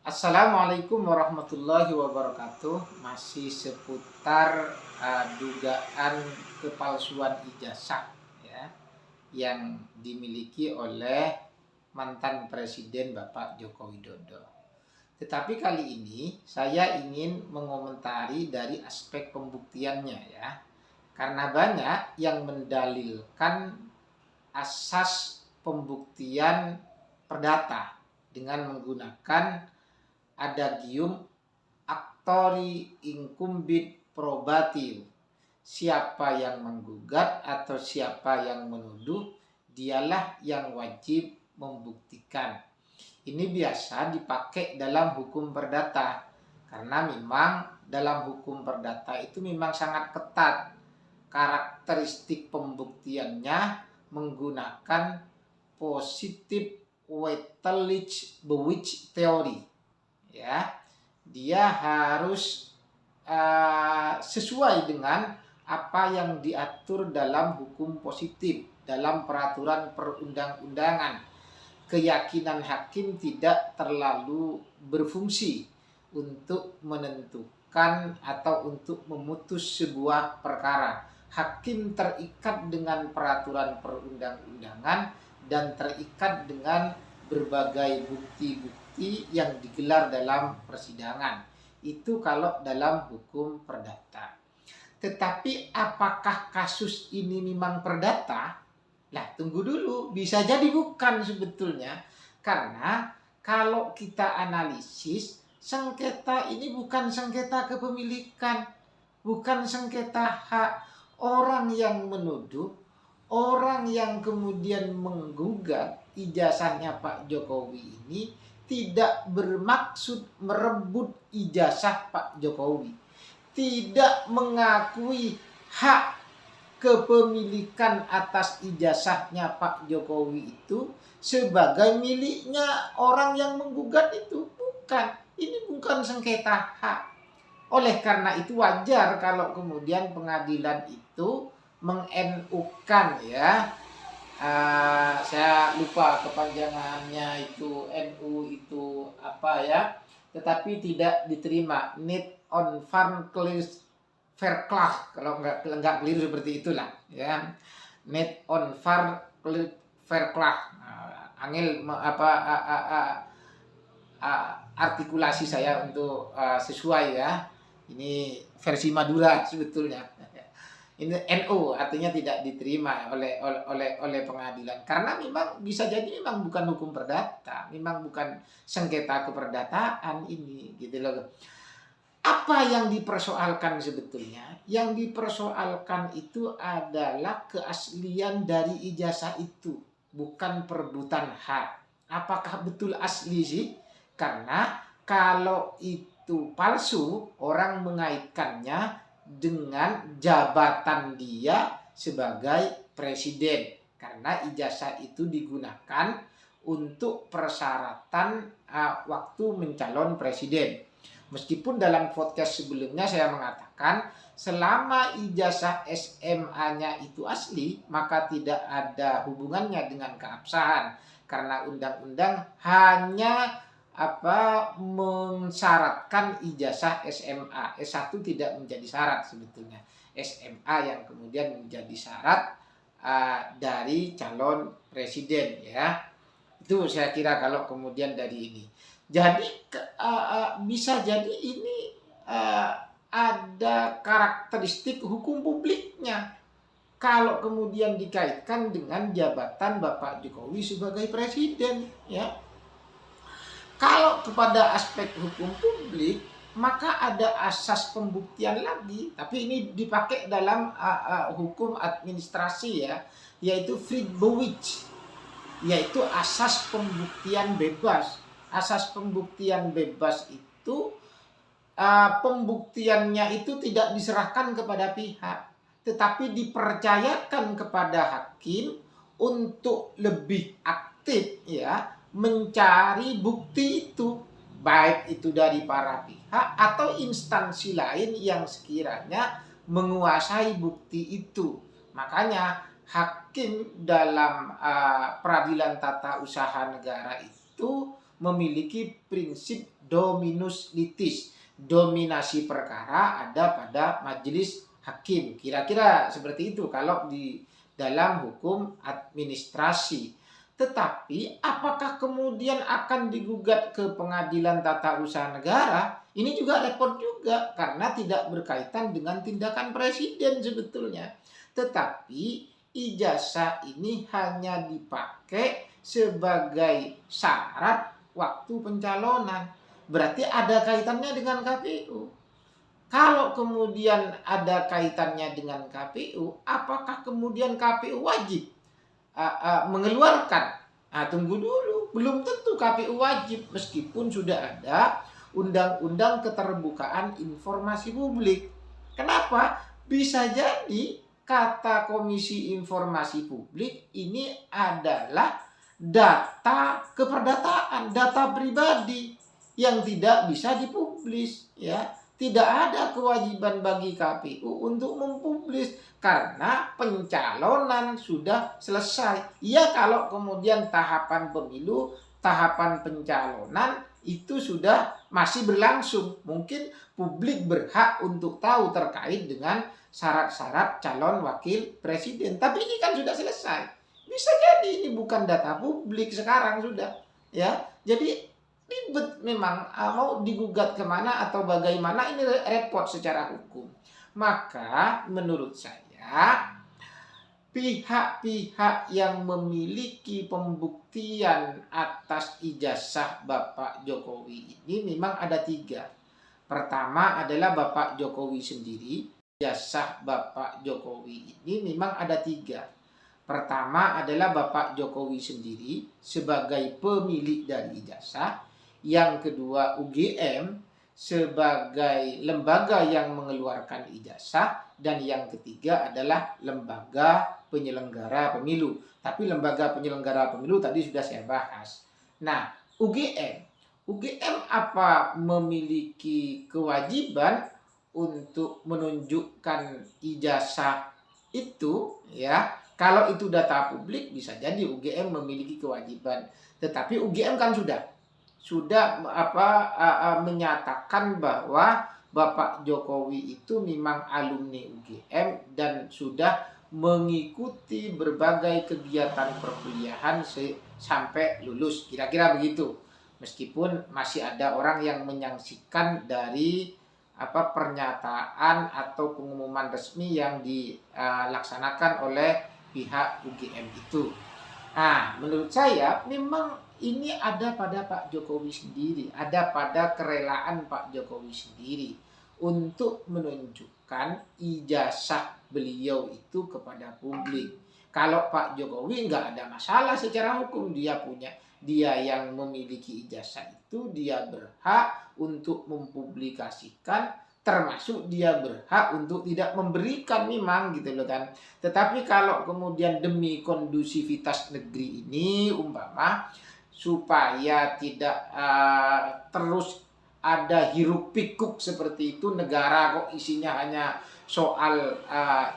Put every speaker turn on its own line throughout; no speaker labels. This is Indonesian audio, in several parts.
Assalamualaikum warahmatullahi wabarakatuh. Masih seputar dugaan kepalsuan ijazah ya yang dimiliki oleh mantan Presiden Bapak Joko Widodo. Tetapi kali ini saya ingin mengomentari dari aspek pembuktiannya ya. Karena banyak yang mendalilkan asas pembuktian perdata dengan menggunakan adagium actori incumbit probatio. Siapa yang menggugat atau siapa yang menuduh, dialah yang wajib membuktikan. Ini biasa dipakai dalam hukum perdata karena memang dalam hukum perdata itu memang sangat ketat. Karakteristik pembuktiannya menggunakan positive weightage bewitch theory. Ya, dia harus sesuai dengan apa yang diatur dalam hukum positif, dalam peraturan perundang-undangan. Keyakinan hakim tidak terlalu berfungsi untuk menentukan atau untuk memutus sebuah perkara. Hakim terikat dengan peraturan perundang-undangan dan terikat dengan berbagai bukti-bukti yang digelar dalam persidangan. Itu kalau dalam hukum perdata. Tetapi apakah kasus ini memang perdata? Lah, tunggu dulu, bisa jadi bukan sebetulnya. Karena kalau kita analisis, sengketa ini bukan sengketa kepemilikan, bukan sengketa hak. Orang yang menuduh, orang yang kemudian menggugat ijazahnya Pak Jokowi ini tidak bermaksud merebut ijazah Pak Jokowi, tidak mengakui hak kepemilikan atas ijazahnya Pak Jokowi itu sebagai miliknya orang yang menggugat itu. Bukan, ini bukan sengketa hak. Oleh karena itu wajar kalau kemudian pengadilan itu meng-NU-kan ya. Saya lupa kepanjangannya itu, NU itu apa ya. Tetapi tidak diterima. Need on farm fair class, kalau nggak keliru seperti itulah ya. Need on farm fair class. Angel apa artikulasi saya untuk sesuai ya. Ini versi Madura sebetulnya. Ini NU artinya tidak diterima oleh pengadilan karena memang bisa jadi memang bukan hukum perdata, memang bukan sengketa keperdataan ini gitu loh. Apa yang dipersoalkan sebetulnya? Yang dipersoalkan itu adalah keaslian dari ijazah itu, bukan perebutan hak. Apakah betul asli sih? Karena kalau itu palsu, orang mengaitkannya dengan jabatan dia sebagai presiden. Karena ijazah itu digunakan untuk persyaratan waktu mencalon presiden. Meskipun dalam podcast sebelumnya saya mengatakan selama ijazah SMA-nya itu asli, maka tidak ada hubungannya dengan keabsahan. Karena undang-undang hanya mensyaratkan ijazah SMA. S1 tidak menjadi syarat sebetulnya. SMA yang kemudian menjadi syarat dari calon presiden ya. Itu saya kira kalau kemudian dari ini. Jadi bisa jadi ini ada karakteristik hukum publiknya. Kalau kemudian dikaitkan dengan jabatan Bapak Jokowi sebagai presiden ya. Kalau kepada aspek hukum publik, maka ada asas pembuktian lagi. Tapi ini dipakai dalam hukum administrasi ya, yaitu Friedbewitz, yaitu asas pembuktian bebas. Asas pembuktian bebas itu pembuktiannya itu tidak diserahkan kepada pihak, tetapi dipercayakan kepada hakim untuk lebih aktif ya mencari bukti itu, baik itu dari para pihak atau instansi lain yang sekiranya menguasai bukti itu. Makanya hakim dalam peradilan tata usaha negara itu memiliki prinsip dominus litis, dominasi perkara ada pada majelis hakim. Kira-kira seperti itu kalau di dalam hukum administrasi. Tetapi apakah kemudian akan digugat ke pengadilan tata usaha negara? Ini juga repot juga karena tidak berkaitan dengan tindakan presiden sebetulnya. Tetapi ijazah ini hanya dipakai sebagai syarat waktu pencalonan. Berarti ada kaitannya dengan KPU. Kalau kemudian ada kaitannya dengan KPU, apakah kemudian KPU wajib mengeluarkan? Tunggu dulu, belum tentu KPU wajib meskipun sudah ada Undang-Undang Keterbukaan Informasi Publik. Kenapa? Bisa jadi kata Komisi Informasi Publik ini adalah data keperdataan, data pribadi yang tidak bisa dipublis, ya. Tidak ada kewajiban bagi KPU untuk mempublis karena pencalonan sudah selesai. Ya, kalau kemudian tahapan pemilu, tahapan pencalonan itu sudah masih berlangsung. Mungkin publik berhak untuk tahu terkait dengan syarat-syarat calon wakil presiden. Tapi ini kan sudah selesai. Bisa jadi ini bukan data publik sekarang sudah, ya. Jadi ribet memang, mau digugat kemana atau bagaimana, ini repot secara hukum. Maka menurut saya pihak-pihak yang memiliki pembuktian atas ijazah Bapak Jokowi ini memang ada 3. Pertama adalah Bapak Jokowi sendiri. Ijazah Bapak Jokowi ini memang ada 3. Pertama adalah Bapak Jokowi sendiri sebagai pemilik dari ijazah. Yang kedua UGM sebagai lembaga yang mengeluarkan ijazah. Dan yang ketiga adalah lembaga penyelenggara pemilu. Tapi lembaga penyelenggara pemilu tadi sudah saya bahas. Nah, UGM apa memiliki kewajiban untuk menunjukkan ijazah itu, ya. Kalau itu data publik bisa jadi UGM memiliki kewajiban. Tetapi UGM kan sudah menyatakan bahwa Bapak Jokowi itu memang alumni UGM dan sudah mengikuti berbagai kegiatan perkuliahan sampai lulus. Kira-kira begitu. Meskipun masih ada orang yang menyaksikan dari pernyataan atau pengumuman resmi yang dilaksanakan oleh pihak UGM itu. Menurut saya memang ini ada pada Pak Jokowi sendiri, ada pada kerelaan Pak Jokowi sendiri untuk menunjukkan ijazah beliau itu kepada publik. Kalau Pak Jokowi nggak ada masalah secara hukum, dia yang memiliki ijazah itu, dia berhak untuk mempublikasikan, termasuk dia berhak untuk tidak memberikan memang gitu loh kan. Tetapi kalau kemudian demi kondusivitas negeri ini umpama supaya tidak terus ada hiruk pikuk seperti itu, negara kok isinya hanya soal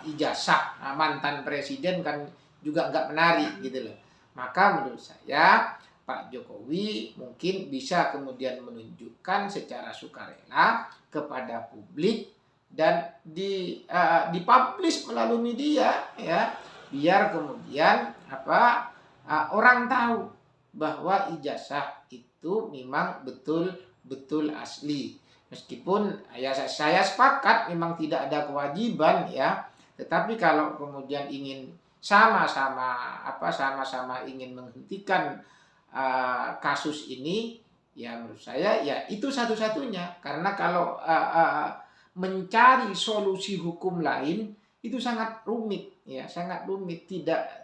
ijazah mantan presiden kan juga nggak menarik gitu loh. Maka menurut saya Pak Jokowi mungkin bisa kemudian menunjukkan secara sukarela kepada publik dan dipublish melalui media, ya, biar kemudian orang tahu bahwa ijazah itu memang betul-betul asli. Meskipun ya saya sepakat memang tidak ada kewajiban, ya, tetapi kalau kemudian ingin sama-sama ingin menghentikan kasus ini, ya menurut saya ya itu satu-satunya. Karena kalau mencari solusi hukum lain itu sangat rumit, ya, sangat rumit.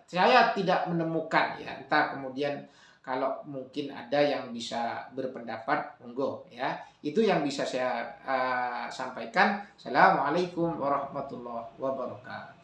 Saya tidak menemukan, ya. Entah kemudian kalau mungkin ada yang bisa berpendapat, monggo, ya. Itu yang bisa saya sampaikan. Assalamualaikum warahmatullahi wabarakatuh.